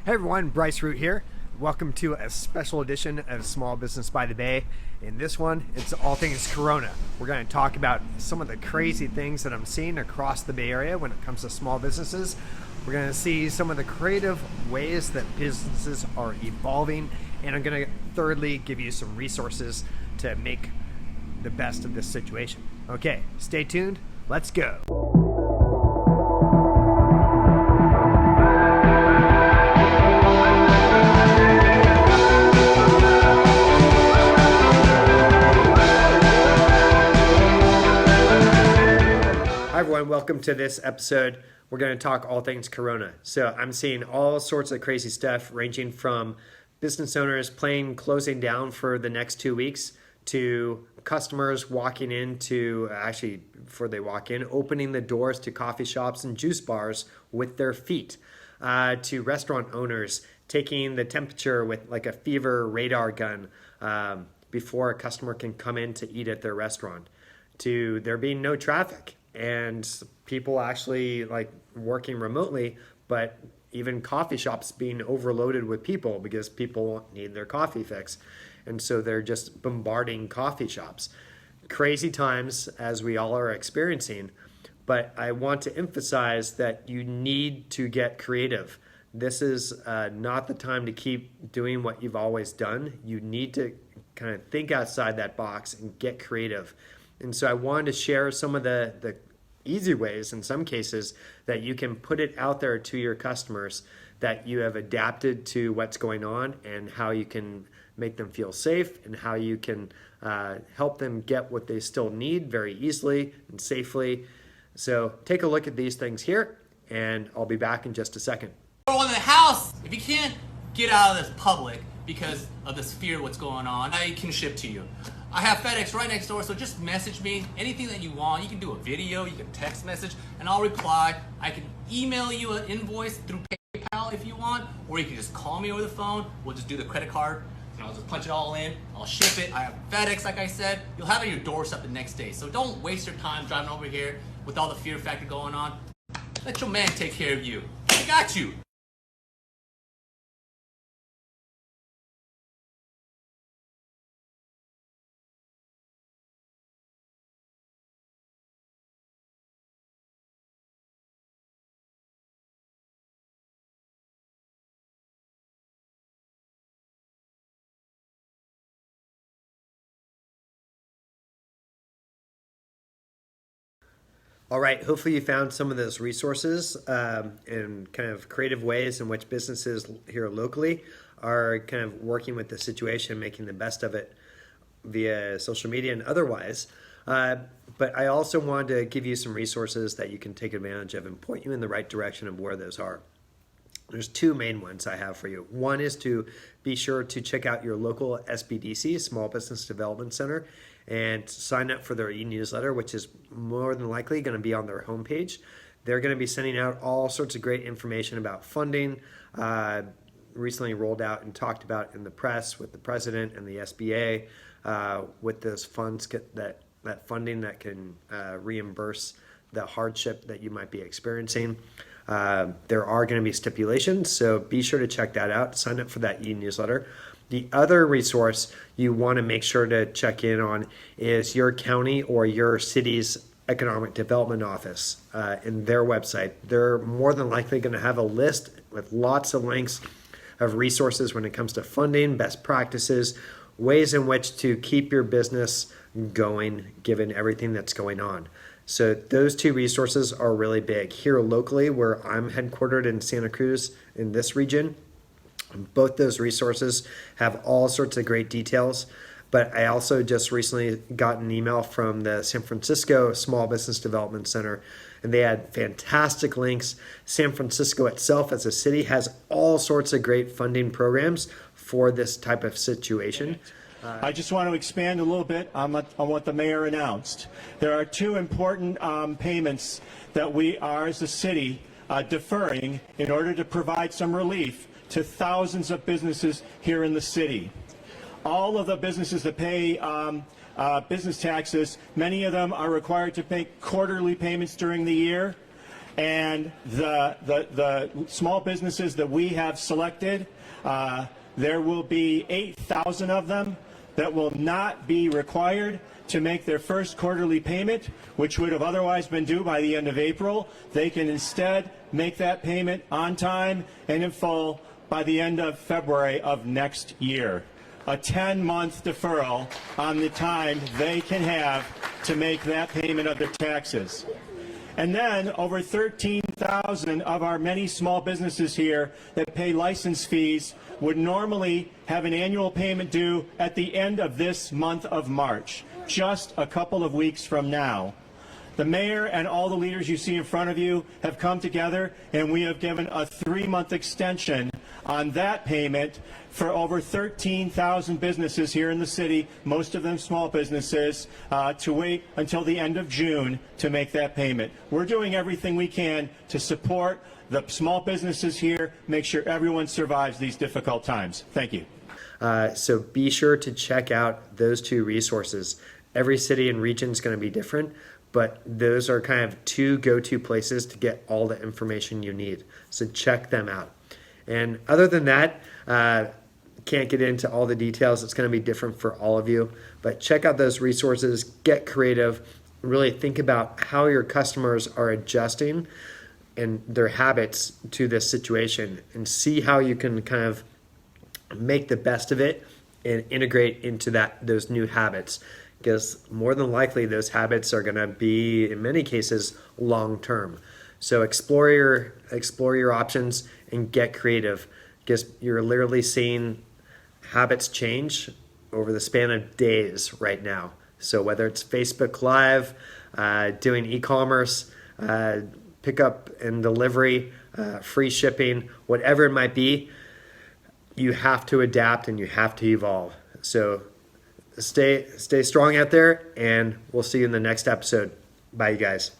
Hey everyone, Bryce Root here. Welcome to a special edition of Small Business by the Bay. In this one, it's all things Corona. We're going to talk about some of the crazy things that I'm seeing across the Bay Area when it comes to small businesses. We're going to see some of the creative ways that businesses are evolving, and I'm going to thirdly give you some resources to make the best of this situation. Okay, stay tuned. Let's go. Hi everyone, welcome to this episode. We're going to talk all things Corona. So I'm seeing all sorts of crazy stuff ranging from business owners closing down for the next 2 weeks to customers walking into, before they walk in, opening the doors to coffee shops and juice bars with their feet, to restaurant owners taking the temperature with like a fever radar gun before a customer can come in to eat at their restaurant, to there being no traffic and people actually like working remotely, but even coffee shops being overloaded with people because people need their coffee fix. And so they're just bombarding coffee shops. Crazy times as we all are experiencing, but I want to emphasize that you need to get creative. This is not the time to keep doing what you've always done. You need to kind of think outside that box and get creative. And so I wanted to share some of the easy ways in some cases that you can put it out there to your customers that you have adapted to what's going on and how you can make them feel safe and how you can help them get what they still need very easily and safely. So take a look at these things here and I'll be back in just a second. Everyone in the house, if you can't get out of this public because of this fear of what's going on, I can ship to you. I have FedEx right next door, so just message me anything that you want. You can do a video, you can text message, and I'll reply. I can email you an invoice through PayPal if you want, or you can just call me over the phone. We'll just do the credit card, and I'll just punch it all in. I'll ship it. I have FedEx, like I said. You'll have it at your doorstep the next day. So don't waste your time driving over here with all the fear factor going on. Let your man take care of you. I got you. All right, hopefully you found some of those resources and kind of creative ways in which businesses here locally are kind of working with the situation, making the best of it via social media and otherwise. But I also wanted to give you some resources that you can take advantage of and point you in the right direction of where those are. There's two main ones I have for you. One is to be sure to check out your local SBDC, Small Business Development Center, and sign up for their e-newsletter, which is more than likely going to be on their homepage. They're going to be sending out all sorts of great information about funding, recently rolled out and talked about in the press with the president and the SBA, with those funds, that funding that can reimburse the hardship that you might be experiencing. There are going to be stipulations, so be sure to check that out. Sign up for that e-newsletter. The other resource you want to make sure to check in on is your county or your city's economic development office and their website. They're more than likely going to have a list with lots of links of resources when it comes to funding, best practices, ways in which to keep your business going given everything that's going on. So those two resources are really big. Here locally, where I'm headquartered in Santa Cruz in this region, both those resources have all sorts of great details. But I also just recently got an email from the San Francisco Small Business Development Center, and they had fantastic links. San Francisco itself as a city has all sorts of great funding programs for this type of situation. I just want to expand a little bit on what the mayor announced. There are two important payments that we are as a city deferring in order to provide some relief to thousands of businesses here in the city. All of the businesses that pay business taxes, many of them are required to make quarterly payments during the year. And the small businesses that we have selected, there will be 8,000 of them that will not be required to make their first quarterly payment, which would have otherwise been due by the end of April. They can instead make that payment on time and in full by the end of February of next year. A 10-month deferral on the time they can have to make that payment of their taxes. And then over 13,000 of our many small businesses here that pay license fees would normally have an annual payment due at the end of this month of March, just a couple of weeks from now. The mayor and all the leaders you see in front of you have come together, and we have given a 3-month extension on that payment for over 13,000 businesses here in the city, most of them small businesses, to wait until the end of June to make that payment. We're doing everything we can to support the small businesses here, make sure everyone survives these difficult times. Thank you. So be sure to check out those 2 resources. Every city and region is going to be different, but those are kind of 2 go-to places to get all the information you need. So check them out. And other than that, can't get into all the details. It's going to be different for all of you, but check out those resources, get creative, really think about how your customers are adjusting and their habits to this situation, and see how you can kind of make the best of it and integrate into those new habits, because more than likely those habits are going to be, in many cases, long term. So explore your options and get creative, because you're literally seeing habits change over the span of days right now. So whether it's Facebook Live, doing e-commerce, pickup and delivery, free shipping, whatever it might be, you have to adapt and you have to evolve. So stay strong out there, and we'll see you in the next episode. Bye, you guys.